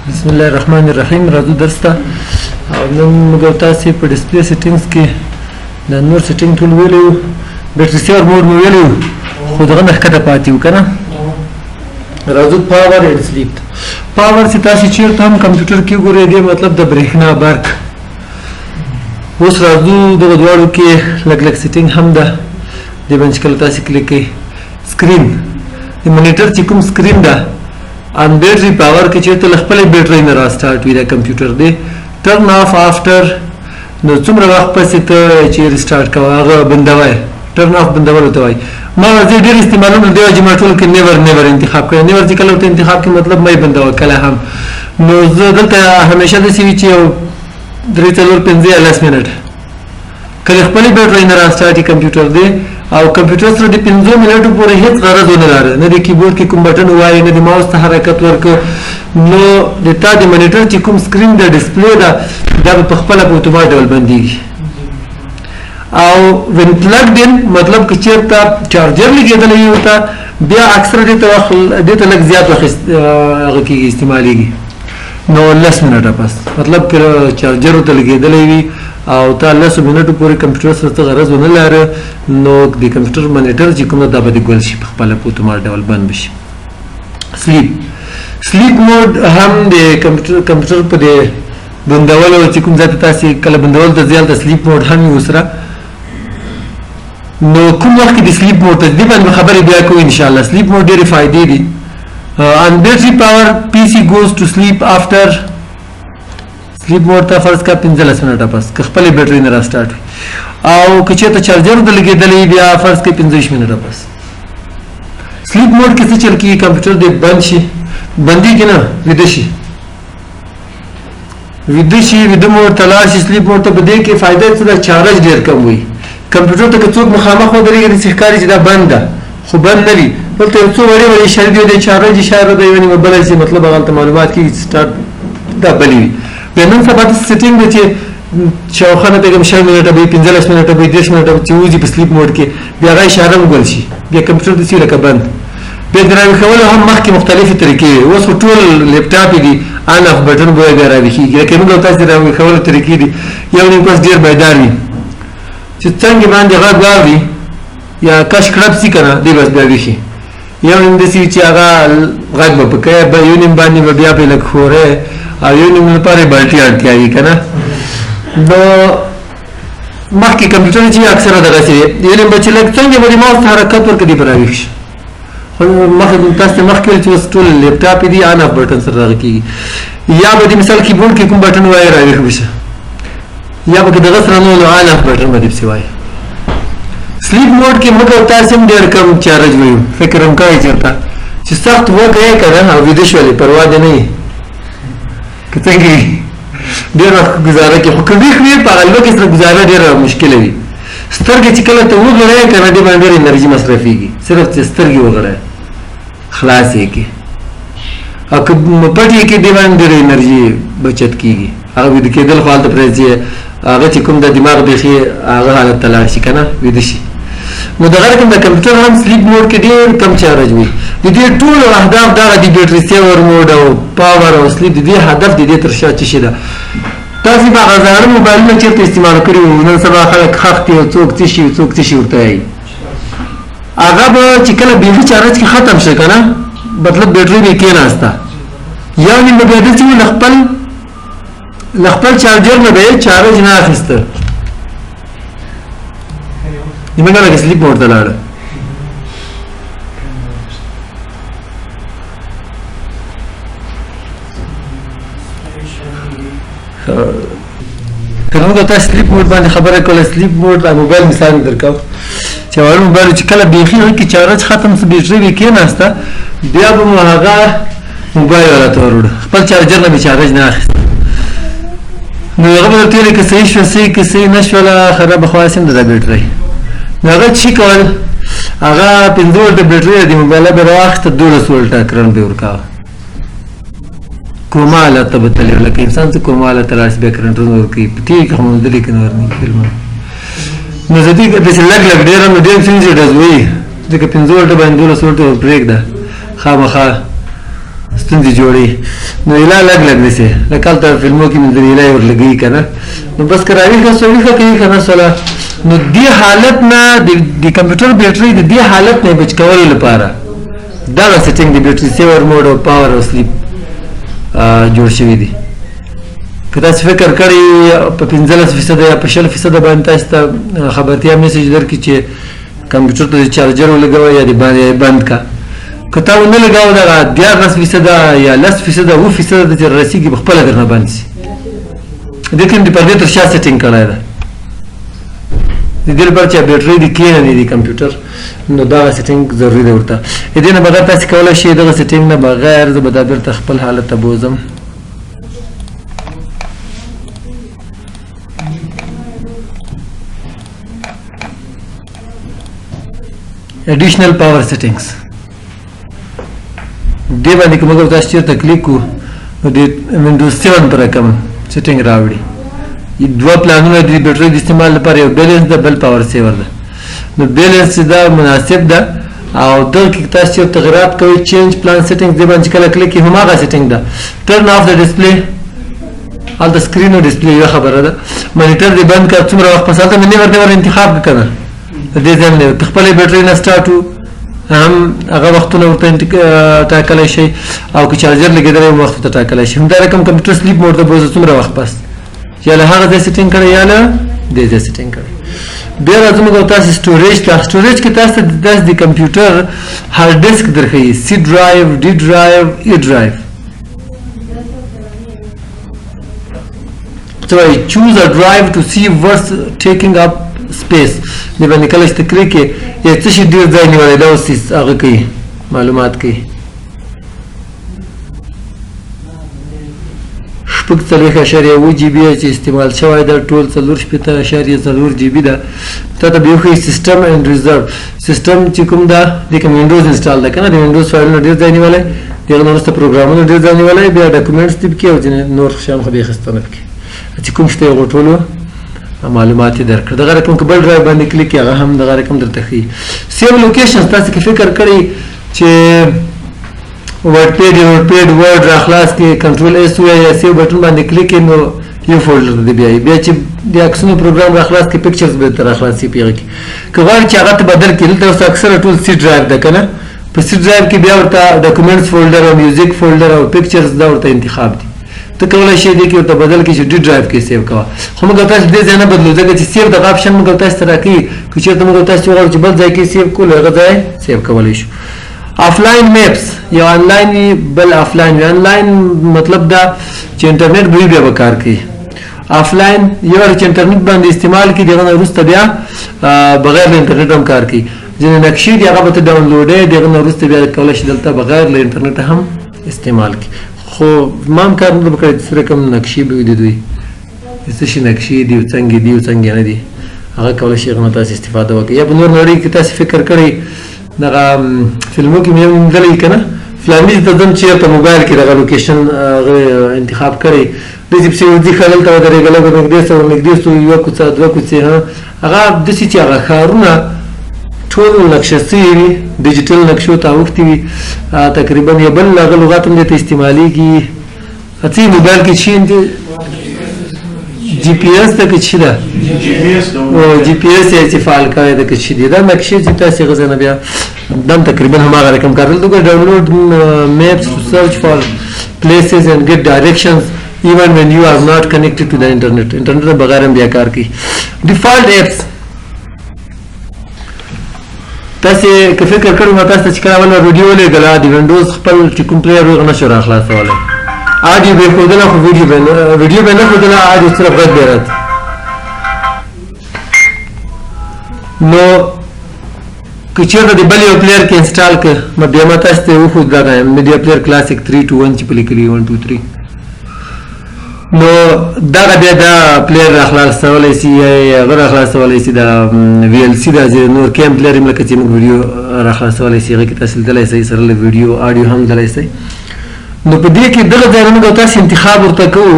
بسم الله الرحمن الرحیم. راځو درس ته. او نن موږ تاسې په ډسپلی سیټینګز کې د نور سیټینګ ټول ویلي وو، بیټري سیور موډ مو ویلي وو، خو دغه نه ښکته پاتې وو که نه. راځو پاور اینډ سلیپ ته. پاور چې تاسې چېرته هم کمپیوټر کې ګورئ، دې مطلب د برېښنا برق. اوس راځو دغه دواړو کې لږ لږ سیټینګ هم ده. دې باندې چې کله تاسې کلیک کوئ سکرین، د مونیټر چې کوم سکرین ده ان بیټري پاور کې چېرته له خپلې بیټرۍ نه را سټارټ وي دا کمپیوټر دی. ټرن آف آفټر نو څومره وخت پسې ته چې ریسټارټ کوه هغه بندوی، ټرن آف بندولو ته وایي. ما راځي ډېر استعمالونه دی چې ما ټول کې نیور انتخاب کړی. نیور چې کله ورته انتخاب کړي مطلب مه یې بندوه کله هم. نو زه دلته همیشه داسې وي چې یو 3-4-5 منټ کله خپلې بیټرۍ نه را سټارټ کمپیوټر دی او کمپیوټر سره د 5 منټو پورې هیڅ غرض ونه لاره، نه د کیبورډ کې کوم بټن ووایي، نه د ماوس ته حرکت ورکړه. نو د تا د مونیټر چې کوم سکرین ده ډسپلی ده دا به په خپله په اتومات ډول بندېږي. او وین پلګډ ان مطلب که چېرته چارجر لګېدلی وي ورته بیا اکثره دې ته لږ زیات وخت هغه کېږي استعمالېږي. نو 10 منټه پس مطلب که چارجر ورته لګېدلی وي او تا 10 منټو پورې کمپیوټر سره ته غرض ونه لاره نو د کمپیوټر مونیټر چې کوم دا به دې ګل شي، په خپله په اتومات ډول بند به شي. سلیپ موډ هم د کمپیوټر په د بندولو چې کوم ځای ته تاسې کله بندولو ته ځئ هلته سلیپ موډ هم وي ورسره. نو کوم وخت کې د سلیپ موډ ته دې باندې خبرې بیا کوو انشاءالله. سلیپ موډ ډېرې فایدې دي. on battery power PC goes to sleep after سلیپ موډ ته فرض کا 15 منټه پس که خپلې بیټرۍ نه را سټارټ وي، او که چېرته چارجر ته لګېدلی بیا فرض کړئ 15 منټه پس. سلیپ موډ کې څه چل کېږي؟ کمپیوټر دې بند شي، بندېږي نه، ویده شي. ویده موډ ته لاړ شي. سلیپ موډ ته په دې کې فایده څه ده؟ چارج ډېر کم وي. کمپیوټر ته که څوک مخامخ ودرېږي داسې ښکاري چې دا بند ده، خو بند نه وي. دلته یو څو وړې وړې اشارې دي، د چارج اشاره ده، یو نیمه بله چې مطلب هغلته معلومات کېږي چې سټارټ دا بلې وي. بیا نن سبا داسې سیټینګ ده چې شاوخوا نه پوهېږم 6 منټه به وي، 15 منټه به وي، 30 منټه چې وځي په سلیپ موډ کې بیا هغه اشاره هم ګل شي، بیا کمپیوټر داسې لکه بند. بیا د راویښولو هم مخکې مختلفې طریقې وي. اوس خو ټول لیپټاپ دي آن آف بټن به بیا راویښېږي، لکه موږ او تاسې د راویښولو طریقې دي. یو نیم کس ډېر بیدار وي چې څنګه باندې غږ واوري یا کش کړپ سي که نه دی بس بیا ویښي. یو نیم داسې وي چې هغه غږ به په کوي، یو نیم باندې به بیا پرې لږ ښورئ او یو نیم لپاره یې بالټي اړتیا وي که نه. نو مخکې کمپیوټر چې اکثره دغسې دی، یو نیم به چې لږ څنګه به د ماوس ته حرکت ورکړي دی به راویښ شي. خو تاسو ته مخکې ویل چې اوس ټول لیپټاپ دي آن آف بټن سره دغه کېږي. یا به د مثال کیبورډ کې کوم بټن وایي راویښ به شي، یا به که دغه سره نه نو آن آف بټن به دې پسې وایي. سلیپ موډ کې موږ او تاسې هم ډېر کم چارج ویو، فکر هم کوئ چېرته چې سخت وکړئ که نه او ویده شولې پروا دې نه وي که څنګه وي ډېر وخت ګزاره کوي. خو که ویښ وي په هغه لوږې سره ګزاره ډېره مشکله وي. سترګې چې کله ته وغړئ که نه دې باندې ډېره انرژي مصرفېږي، صرف چې سترګې وغړئ خلاص یې کړي، او که پټ یې کړي دې باندې ډېره انرژي بچت کېږي. هغه ویده کېدل خو هلته پرېږدي، هغه چې کوم د دماغ بیخي هغه حالت ته لاړ شي که نه ویده شي. نو دغه رقم د کمپیوټر هم سلیپ موډ کې ډېر کم چارج وي. د دې ټولو اهداف دغه د بیټري سیور موډ او پاور او سلیپ د دې هدف د دې تر شا څه شي ده. تاسې به هغه زاړه موبایلونه چېرته استعمال کړي وو، نن سبا خلک خښت دي او څوک څه شي څوک څه شي ورته وایي. هغه به چې کله بیخي چارج کې ختم شي که نه مطلب بیټرۍ به یې کېناسته، یو نیم به بیا داسې وي له خپل چارجر نه به یې چارج نه اخیسته، نیمه لکه سلیپ موډ ته لاړه. که موږ او تاسې سلیپ موډ باندې خبره کوله، سلیپ موډ د موبایل مثال مې درکوو چې اول موبایل چې کله بیخي هغې کې چارج ختم شو بیټرۍ به یې کېناسته بیا به مو هغه موبایل راته وروړه، خپل چارجر نه مې چارج نه اخیسته. نو هغه به درته ویلې که صحیح شوه صحیح، که صحیح نه شوله خرابه خواص هم ده دا بیټرۍ. نو هغه چې کول هغه 5 ولټه بیټرۍ د موبایله به راواخېسته 12 ولټه کرنټ به یې ورکاوه. کوما حالت ته به تللی لکه انسان چې کوما حالت ته لاړ شي بیا کرنټونه ورکوي. په ټي وي کې خو موندلي که نه ورنږدې فلمونه. نو زه دې داسې لږ ډېره نو ډېر فیوز یې ډزوي، ځکه 5 ولټه باندې 12 ولټه ور پرېږده خامخا ستونزې جوړي نو اله لګ لګ دسې لکه هلته فلمو کې مې اله ورلګوي که نه نو بس که راویښه سو ویښه کوي که نه سوله نو دې حالت نه د کمپیوټر بیټرۍ د دې حالت نه بچ کولو لپاره دغه سیټینګ د بیټرۍ سیور موډ او پاور او سلیپ جوړ شوي دي که تاسو فکر کړی په 15% یا په 20% باندې تاسو ته خبرتیا میسج درکړي چې کمپیوټر ته چارجر ولګوه یا د بند کا که تا ونه لګاوه دغه 14% یا 10% 9% چې رسیږي په خپله درنه بند شي دې کې مې د پردې تر شا سیټینګ کړی ده د دې لپاره چې بیټرۍ دې کېنوي د کمپیوټر نو دغه سیټینګ ضروري ده ورته د دې نه بغیر تاسو کولی شئ دغه سیټینګ نه بغیر زه به دا بېرته خپل حالت ته بوځم additional power settings دې باندې کوم وګورئ تاسو چیرته کلیک کو نو د وینډوز 7 پر کوم سیټینګ راوړي دوه پلانونه د بیټرۍ د استعمال لپاره یو بیلنس ده بل پاور سیور ده نو بیلنس دا مناسب ده او دغه کې تاسو چې تغیرات کوئ چینج پلان سیټینګ دې باندې کله کلیک کې هماغه سیټینګ ده ټرن اف د ډسپلی هلته سکرین او ډسپلی یوه خبره ده مانیټر دې بند کړه څومره وخت پس هلته مې نور انتخاب کنه د دې ځای نه خپلې بیټرۍ نه سټارټ هم هغه وختونه ورته ټاکلی شي او که چارجر لګېدلی هم وخت ورته ټاکلی شي همدا رقم کمپیوټر سلیپ موډ ته بوځه څومره وخت پس یا له هغه ځای سیټینګ کړی یا له دې ځای سیټینګ کړی بیا راځو موږ تاسو سټوریج ته سټوریج کې تاسو د کمپیوټر هارډ ډیسک درښیي سی ډرایو ډي ډرایو ای ډرایو so I choose a drive to see what's taking up space دې باندې کله چې کلیک کې یو څه شي ډېر ځای نیولی دا اوس هغه کوي معلومات کوي 6.0.1 GB چې استعمال شوی دا ټول 4.0.4 GB ده تا ته به وښیي سیسټم اینډ ریزرو سیسټم چې کوم ده دې کې وینډوز انسټال ده که نه د وینډوز فایلونه ډېر ځای نیولی د هغه نه وروسته پروګرامونه ډېر ځای نیولی بیا ډاکومنټس دې پکې او ځینې نور شیان خو بیا اخیسته نه پکې چې کوم شته هغو ټولو معلومات یې درکړه دغه رقم که بل ډرایو باندې کلیک کړي هغه هم دغه رقم درته ښیي سیو لوکیشنز تاسو که فکر کړئ چې ورډ پیډ ورډ راخلاص کړي کنټرول اس ووایي یا سیو بټن باندې کلیک کړي نو یو فولډر ته بیایي بیا چې د عکسونو پروګرام راخلاص کړي پکچرز به درته راخلاص شي په هغه کې که غواړئ چې هغه ته بدل کړي دلته اوس اکثره ټول سی ډرایو ده که نه په سی ډرایو کې بیا ورته ډاکومنټس فولډر او میوزیک فولډر او پکچرز دا ورته انتخاب دي ته کولی شئ دې کې ورته بدل کړي چې ډي ډرایو کې سیو کوه خو موږ تاسو دې ځای نه بدلو ځکه چې سیو دغه آپشن موږ تاسو ته راکوي که چېرته موږ تاسو وغواړو چې بل ځای کې سیو کولو هغه ځای سیو کولی شو آفلاین میپس یو آنلاین وي بل آفلاین وي آنلاین مطلب دا چې انټرنیټ به بیا به کار کوي آفلاین یو چې انټرنیټ باندې استعمال کړي دغه نه وروسته بیا بغیر له انټرنیټ هم کار کوي ځینې نقشې دي هغه به ته ډاونلوډوې دغه نه وروسته بیا کولی شي دلته بغیر له انټرنیټ هم استعمال کړي خو ما هم کار نه ده کړی څه رقم نقشې به وي د دوی څه شي نقشې دي څنګه دي څنګه نه دي هغه کولی شي هغه نه تاسو استفاده وکړئ یا په نور نړۍ کې تاسو فکر کړئ دغه فلمو کې مې هم لیدلی که نه فلاني ته ځم چېرته موبایل کې دغه لوکیشن انتخاب کړی دی چې پسې ورځي ښه دلته ودرېږه لږ نږدې سه ورنږدې سو یوه کوڅه دوه کوڅې هغه داسې چې هغه ښارونه ټول نقشه شوي وي ډیجیټل نقشو ته اوښتي وي تقریبا یو بل هغه لغات هم دې ته استعمالېږي څه موبایل کې چې جی پی ایس ته که څه ده جی پی ایس یې چې فعال کړی ده که څه دي دا نقشې چې تاسې هغه ځای نه بیا دم تقریبا هماغه رقم کار دلته ډاونلوډ میپس to search for places and get directions even when you are not connected to the internet انټرنیټ نه بغیر هم بیا کار کوي ډیفالټ ایپس تاسې که فکر کړی ما تاسو ته چې کله اوله ویډیو ولېږله د وینډوز خپل چې کوم پلیئر هغه نه شو راخلاصولی آډیو به یې ښودله خو ویډیو به یې نه ښودله آډیو صرف غږ به یې راته نو که چېرته د بل یو پلیئر کې انسټال کړه نو بیا ما تاسو ته یې وښود دغه میډیا پلیئر کلاسیک 3 2 1 چې په لیکلي 1 2 3 نو دغه بیا دا پلیئر راخلاصولی سي یا هغه راخلاصولی سي دا وی ایل سی دا نور کیم پلیئر هم لکه چې موږ ویډیو راخلاصولی سي هغې کې تاسو لیدلی سئ سره له ویډیو آډیو هم لیدلی سئ نو په دې کې دغه ځای نه موږ تاسو انتخاب ورته کوو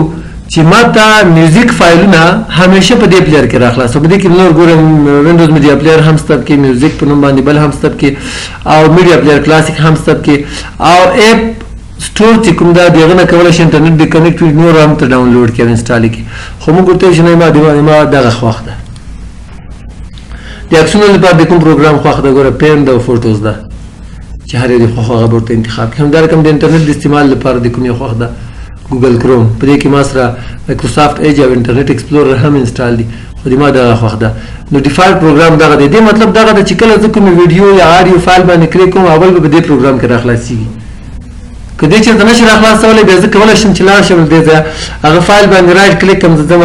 چې ما ته میوزیک فایلونه همیشه په دې پلیئر کې راخلاصو په دې کې نور ګورم وینډوز میډیا پلیئر هم سته کې میوزیک په نوم باندې بل هم سته کې او میډیا پلیئر کلاسیک هم سته کې او ایپ سټور چې کوم دا دغه نه کولای شي انټرنیټ دی کنیکټ وي نور هم ته ډاونلوډ کړئ انسټال کړئ خو موږ ورته چې نه ما دغه خوښ ده د عکسونو لپاره د کوم پروګرام خوښ ده ګوره پین ده او فوټوز ده چې هر یو خوښ هغه ورته انتخاب کړئ همدارنګه د انټرنیټ د استعمال لپاره د کوم یو خوښ ده ګوګل کروم په دې کې ما سره مایکروسافټ ایج او انټرنیټ ایکسپلورر هم انسټال دي خو د ما دغه خوښ ده نو ډیفالټ پروګرام دغه دی مطلب دغه ده چې کله زه کوم ویډیو یا آډیو فایل باندې کلیک کوم اول به په دې پروګرام کې راخلاصیږي که دې چېرته نشي راخلاصولی بیا زه کولی شم چې لاړ شم دې ځای هغه فایل باندې رایټ کلیک کړم زه ځم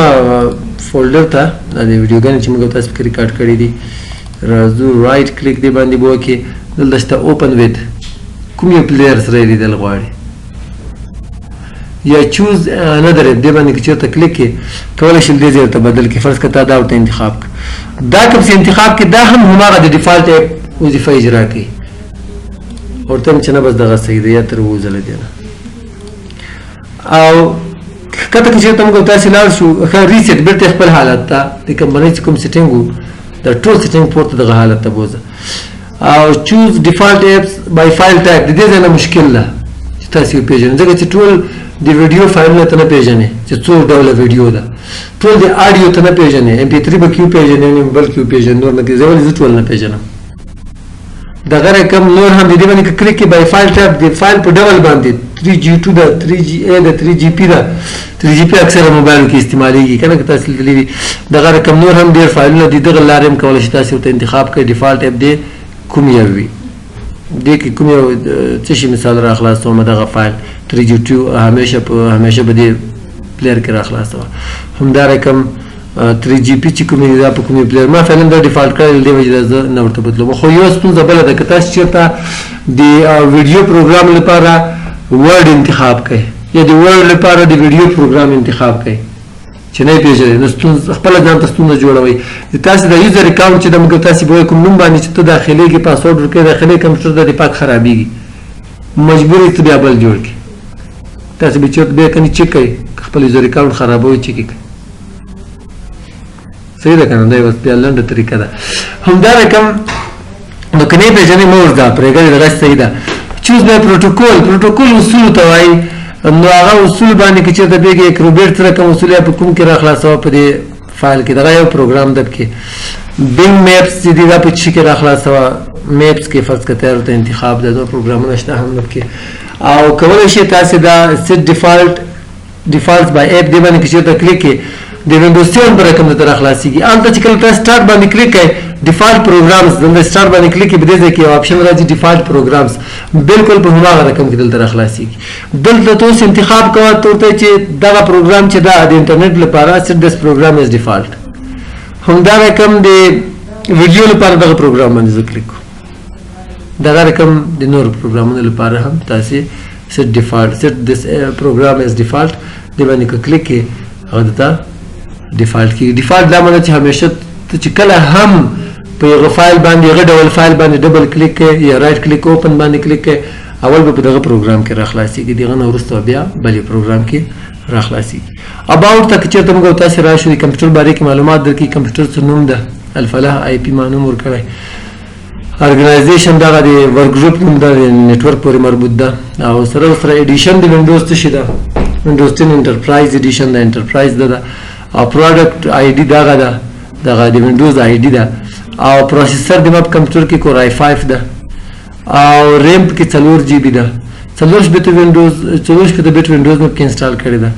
فولډر ته دا د ویډیوګانې چې موږ تاسو پکې ریکارډ کړي دي راځو رایټ کلیک دې باندې به وکړي دلته شته اوپن وید کوم یو پلیر سره یې لیدل غواړي یا چوز انذر اپ دې باندې که چېرته کلیک کړې کولی شي دې ځای ورته بدل کړي فرض کړه تا دا ورته انتخاب کړه دا کوم چې انتخاب کړي دا هم هماغه د ډیفالټ اپ وظیفه اجرا کوي ورته هم چې نه بس دغه صحیح دی یا تر ووځله دی نه او کته که چېرته موږ تاسې لاړ شو ښه ریسیټ بېرته خپل حالت ته د کمپنۍ چې کوم سیټینګ و د ټول سیټینګ پورته دغه حالت ته بوځه او چوز ډیفالټ اپس بای فایل ټایپ د دې ځای نه مشکل ده چې تاسې وپېژنئ ځکه چې ټول د ویډیو فایلونه ته نه پېژنئ چې څو ډوله ویډیو ده ټول د آډیو ته نه پېژنئ MP3 به کې وپېژنئ بل کې وپېژنئ نور نه کې زه ولې زه ټول نه پېژنم دغه رقم نور هم د دې باندې کلیک کې بای فایل ټایپ د فایل په ډول باندې 3G2 ده 3GA ده 3GP ده 3GP اکثره موبایلو کې استعمالیږي کنه که تاسو لیدلی وي دغه رقم نور هم ډېر فایلونه دي دغه لارې هم کولی شي تاسو ورته انتخاب کړئ ډیفالټ اپ دی کوم یو وي دې کې کوم یو څه شي مثال راخلاصوم دغه فایل 3G2 همیشه به دې پلیر کې راخلاصوه همدا رقم 3GP چې کومې دا په کومې پلیر ما فعلا دا ډیفالټ کړی دې وجې زه نه ورته بدلوم خو یو ستونزه بله ده که تاسو چېرته د ویډیو پروګرام لپاره ورډ انتخاب کړئ یا د ورډ لپاره د ویډیو پروګرام انتخاب کړئ چې نه یې پېژنئ نو خپله ځان ته ستونزه جوړوئ د تاسې د یوزر اکاونټ چې د موږ تاسې به وایي کوم نوم باندې چې ته داخلېږي پاسورډ ورکوې داخلې کمپیوټر ته دې پاک خرابېږي مجبور یې ته بیا بل جوړ کړي تاسې به چېرته بیا کنې چک کوئ که خپل یوزر اکاونټ خرابوئ چک یې کړئ صحیح ده که نه دا یوه بیا لنډه طریقه ده همدا رقم نو که نه یې پېژنئ مه ورځه پرېږدئ دغسې صحیح ده چوز باید پروتوکول اصولو ته وایي نو هغه اصول باندې که چېرته بېږي ایکروبیټ سره کوم اصول یا په کوم کې راخلاصوه په دې فایل کې دغه یو پروګرام ده پکې بینګ میپس چې دي دا په څه کې راخلاصوه میپس کې فرض کړه تیار ورته انتخاب ده نور پروګرامونه شته هم ده پکې او کولی شئ تاسې دا سیټ ډیفالټ بای اپ دې باندې که چېرته کلیک کړئ د وینډوز 7 په رقم درته راخلاصېږي هلته چې کله تاسو سټارټ باندې کلیک کړئ ډیفالټ پروګرامز دلته سټارټ باندې کلیک کړئ په دې ځای کې یو آپشن راځي ډیفالټ پروګرامز بالکل په هماغه رقم کې دلته راخلاصېږي دلته تاسو انتخاب کوئ ورته چې دغه پروګرام چې دا د انټرنیټ لپاره سیټ دس پروګرام از ډیفالټ همدا رقم د ویډیو لپاره دغه پروګرام باندې زه کلیک کوم دغه رقم د نور پروګرامونو لپاره هم تاسې سیټ دس پروګرام از ډیفالټ دې باندې که کلیک کړئ هغه درته ډیفالټ کېږي ډیفالټ دا معنی چې همیشه ته چې کله هم په یوه فایل باندې هغه ډول فایل باندې ډبل کلیک کړئ یا رایټ کلیک اوپن باندې کلیک کړئ اول به په دغه پروګرام کې راخلاصېږي دغه نه وروسته بیا بل پروګرام کې راخلاصېږي اباوټ ته که چېرته موږ تاسې راشو د کمپیوټر باره کې معلومات درکړي کمپیوټر څه نوم ده الفلاح IP ما نوم ورکړی ارګنایزیشن دغه د ورک ګروپ نوم ده د نیټورک پورې مربوط ده او سره ایډیشن د وینډوز څه شي ده وینډوز 10 انټرپرایز ایډیشن د انټرپرایز ده او پروډکټ ID دغه ده دغه د وینډوز ID ده او پروسیسر د ما په کمپیوټر کې کور i5 ده او ریم کې 4GB ده 4 بیت وینډوز 4 بیت وینډوز مې کې انسټال کړی ده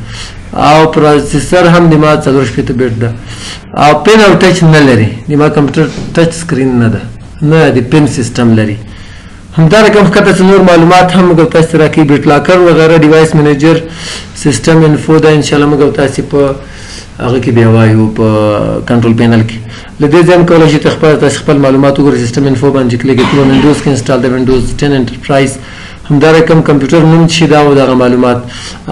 او پروسیسر هم د ما 4 بیت ده او پین او ټچ نه لري د ما کمپیوټر ټچ سکرین نه ده نه د پین سیستم لري همدا رقم ښکته څه نور معلومات هم موږ تاسو راکوي بیټ لاکر وغیره ډیوایس منیجر سیستم انفو ده انشاءالله موږ تاسو په هغه کې بیا وایو په کنټرول پینل کې له دې ځای هم کولی شئ تاسو خپل معلومات وګورئ سیستم انفو باندې کلیک کړئ وینډوز کې انسټال د وینډوز 10 انټرپرایز همدا رقم کمپیوټر نوم چې دا او دغه معلومات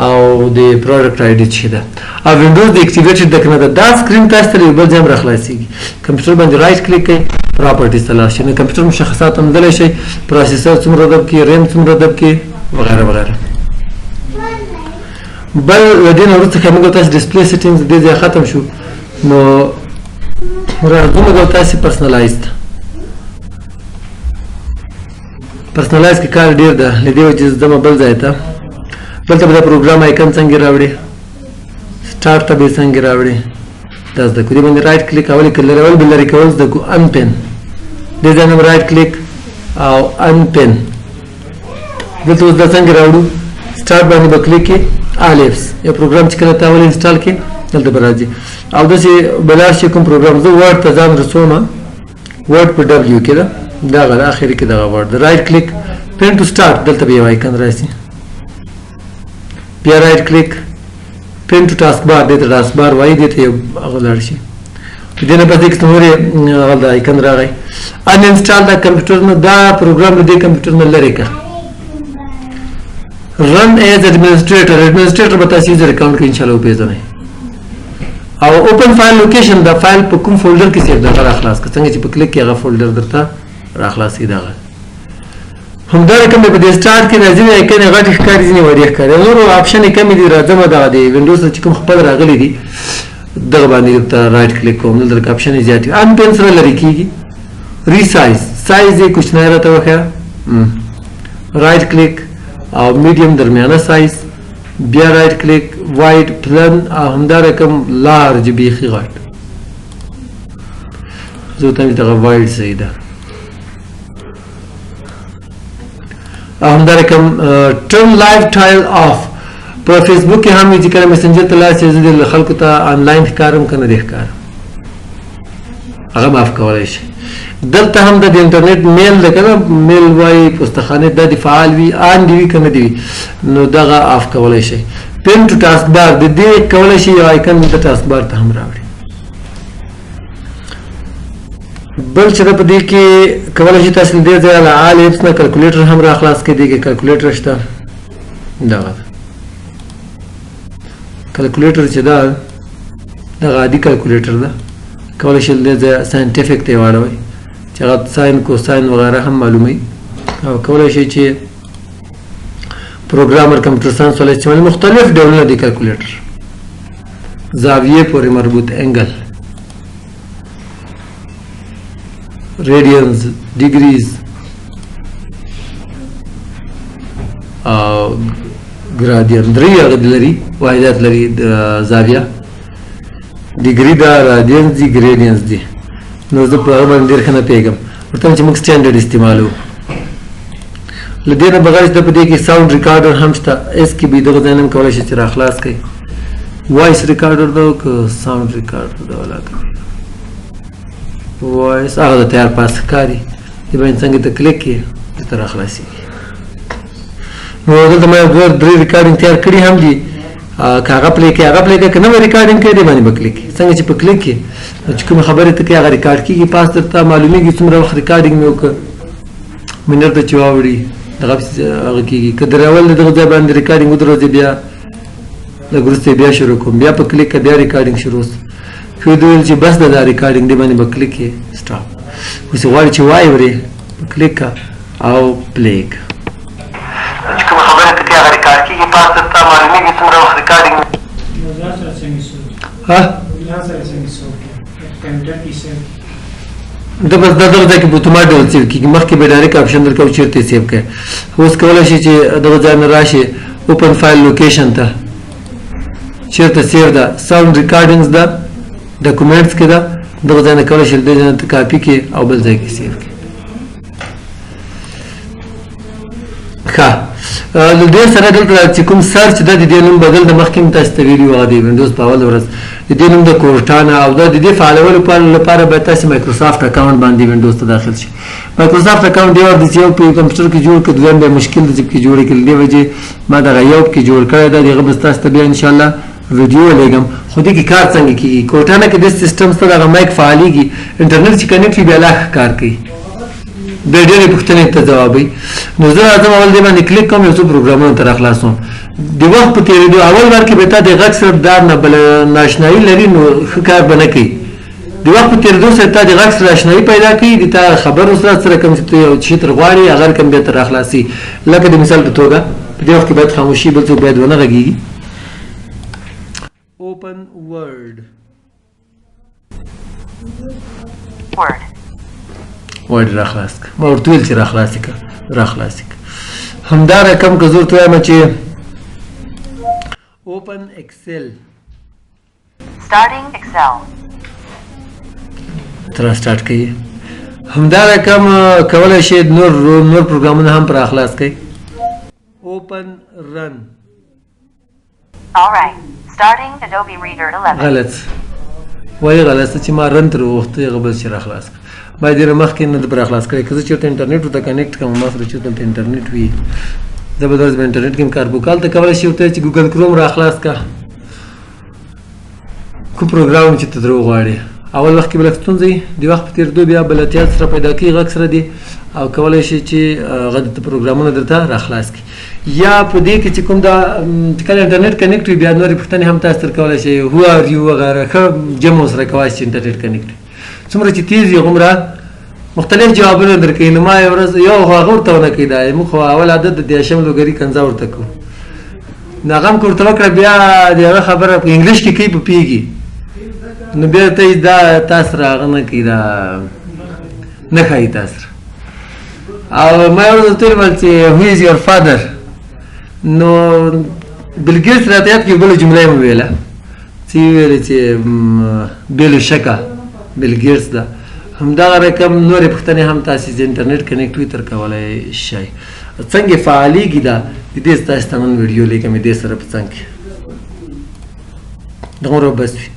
او د پروډکټ ID چې ده او وینډوز د اکټیویټډ ده که نه ده دا سکرین تاسو ته یو بل ځای هم راخلاصېږي کمپیوټر باندې رایټ کلیک کړئ پراپرټیز ته لاړ شئ نو کمپیوټر مشخصات هم موندلی شئ پروسیسر څومره ډب کې ریم څومره ډب کې وغیره وغیره بل له دې نه وروسته که موږ تاسو ډسپلی سیټینګز دې ځای ختم شو نو راځو موږ تاسو پرسنلایز ته پرسنلایز کې کار ډېر ده له دې وجې ځم بل ځای ته دلته به د پروګرام آیکن څنګه راوړي سٹارټ ته به څنګه راوړي دا زده کړو. دې باندې رائټ کلیک اول کله راول بل لري کول زده کو ان پن دې ځنه رائټ کلیک او ان پن دلته اوس دا څنګه راوړو سٹارټ باندې به کلیک کې الفس یو پروګرام چې کله تاسو انسټال کې دلته به راځي او داسې بلار شي کوم پروګرام زه ورډ ته ځان رسوم ورډ په ډبلیو کې دا غل اخر کې دا ورډ رائټ کلیک پن ټو سٹارټ دلته به یو آیکن راځي بیا رائټ کلیک پن ټو ټاسک بار دې ته ټاسک بار وایي دې ته یو غلار شي دې نه پاتې کې نورې غل آیکن راغی ان انسټال دا کمپیوټر نه دا پروګرام دې کمپیوټر نه لری کا run as administrator به تاسو یوزر اکاؤنٹ کې ان شاء الله پیژنئ او open file location دا فایل په کوم فولډر کې سیو دا راخلاص که څنګه چې په کلیک کې هغه فولډر درته راخلاصي دا همدا رقم په دې سٹارټ کې راځي آیکن غټ ښکاري ځنی وړي ښکاري نور آپشن کم دي راځم دا دی وینډوز چې کوم خپل راغلي دي دغه باندې ته رائټ کلیک کوم دلته آپشن زیات ان پن سره لري کیږي ریسایز سایز یې کوم نه راته وخه رائټ کلیک او میډیم درمیانه سایز بیا رائټ کلیک وایډ پلن او همدا رقم لارج بیخي غټ زه ته دغه وایډ صحیح ده او همدا رقم ټرن لایف ټایل اف په فیسبوک کې هم چې کله میسنجر ته لاس یې د خلکو ته آنلاین ښکارم کنه د ښکار هغه معاف کولای شي دلته هم د انټرنیټ میل ده کنه میل وای پستخانه د فعال وي ان دی کنه دی نو دغه اف کولای شي پن ټو ټاسک بار د دې کولای شي یو آیکن د ټاسک بار ته هم راوړي بل چې په دې کې کولای شي تاسو دې ځای له الفس نه کیلکولیټر هم را خلاص کړئ کې کیلکولیټر شته دا کیلکولیټر چې دا عادي کیلکولیټر ده کولای شي دې ساينټیفیک ته واړوي چې هغه ساين کوساين وغیرہ هم معلومي او کولای شي چې پروګرامر کمپیوټر ساينس ولې استعمال مختلف ډولونه دي کیلکولیټر زاویه پورې مربوط انګل radians degrees gradient درې هغه لري واحدات لري زاویه ډیګري دا radians دي gradients دي نو زه په هغه باندې ډېر ښه نه پوهېږم ورته چې موږ سټینډرډ استعمالوو له دې نه بغیر چې په دې کې ساوند ریکارډر هم شته اس کې به دغه ځای نه هم کولی شي چې راخلاص کړئ وایس ریکارډر ده که ساوند ریکارډر ده ولاکه وایس هغه د تیار پاس ښکاري دې باندې څنګه ته کلیک کړې درته راخلاصېږي نو دلته ما دوه درې ریکارډینګ تیار کړي هم دي که هغه پلی کړي هغه پلی کړي که نه به ریکارډینګ کوي دې باندې به کلیک کړي څنګه چې په کلیک کړي چې کومې خبرې ته کوي هغه ریکارډ کېږي پاس درته معلومېږي څومره وخت ریکارډینګ مې وکړ منټ ته چې واوړي دغه هغه کېږي که درول د دغه ځای باندې ریکارډینګ ودروځي بیا لږ وروسته بیا شروع کوم بیا په کلیک بیا ریکارډینګ شروع خو دوی چې بس د ریکارډینګ دی باندې به کلیک کې سټاپ اوس غواړي چې وای ورې کلیک او پلی چې کوم خبره ته هغه ریکارډ کېږي پاس درته معلومېږي څومره وخت ریکارډینګ ها دا بس دغه ځای کې په اتومات ډول سیو کېږي مخکې به ډایرکټ آپشن درکوي چېرته یې سیو کړئ اوس کولی شي چې دغه ځای نه راشي اوپن فایل لوکیشن ته چېرته سیو ده ساوند ریکارډینګز ده ډاکومنټس کې ده دغه ځای نه کولی شي دې ځای ته کاپي کړي او بل ځای کې سیو کړي ښه له دې سره دلته چې کوم سرچ ده د دې نوم بدل د مخکې مې تاسو ته ویلي وو د وینډوز په اوله ورځ د دې نوم د کورټانا او د دې فعالولو لپاره باید تاسو مایکروسافټ اکاونټ باندې وینډوز ته داخل شي مایکروسافټ اکاونټ یو د یو په کمپیوټر کې جوړ کړئ دویم به مشکل دی چې جوړ کړئ دی وجه ما دغه یو کې جوړ کړی دا دغه بس تاسو ته بیا ان شاء الله ویډیو لګم خو دې کې کار څنګه کیږي کورټانا کې د سیستم سره دغه مایک فعالېږي انټرنیټ چې کنیکټ وي بیا لا کار کوي د ډېرې پوښتنې ته ځوابوي نو زه راځم اول دې باندې کلیک کوم یو څو پروګرامونه ته راخلاصوم د وخت په تېرېدو اول وار کې به تا د غږ سره دا ناشنایي لري نو ښه کار به نه کوي د وخت په تېرېدو سره تا د غږ سره اشنایي پیدا کوي د تا خبرو سره کوم چې ته یو شي تر غواړې هغه رقم بیا تر راخلاصي لکه د مثال په توګه په دې وخت کې باید خاموشي بل څوک باید ونه غږېږي open word وایډ راخلاص کړه ما ورته ویل چې راخلاص کړه همدا رقم که زه ورته وایم چې open excel Starting Excel. تر سٹارټ کړئ همدا رقم کولای شئ نور پروګرامونه هم پر اخلاص کړئ open run Alright. Starting Adobe Reader 11. غلط وایي غلط چې ما رن تر وخته هغه بل شي راخلاص کړ باید ډېره مخکې نه د پر اخلاص کړی که زه چېرته انټرنېټ ورته کنیکټ کړم ما سره چې دلته انټرنېټ وي زه به درځم انټرنېټ کې هم کار کوم هلته کولی شي ورته چې ګوګل کروم راخلاص کړه کوم پروګرام چې ته در وغواړې اول وخت کې به لږ ستونزه وي د وخت په تېرېدو بیا بلدتیا سره پیدا کېږي غږ سره دی او کولی شي چې هغه د پروګرامونه درته راخلاص کړي یا په دې کې چې کوم دا چې کله انټرنېټ کنیکټ وي بیا نورې پوښتنې هم تاسو تر کولی شئ هو آر یو وغیره ښه جمع ورسره کولی شي چې انټرنېټ کنیکټ وي څومره چې تیز وي هغومره مختلف جوابونه درکوي نو ما یو ورځ یو خو هغه ورته ونه کوي دا موږ خو اول عادت د دیاشم لوګري کنځا ورته کوو نو هغه هم که ورته وکړه بیا د هغه خبره په انګلیش کې کوي په پوهېږي نو بیا ته دا تا سره هغه نه کوي دا نه ښایي تا سره او ما یو ورځ ورته ویل چې هو از یور فادر نو بل ګیټس راته یاد کړي بله جمله یې مې ویله چې ویلې چې بېلو شکه بل ګیټس ده همدغه رقم نورې پوښتنې هم تاسې چې انټرنېټ کنیکټ وي تر کولی شئ څنګه فعالېږي دا د دې ستاسو ته نن ویډیو لیکم دې سره په څنګ کې دغومره بس وي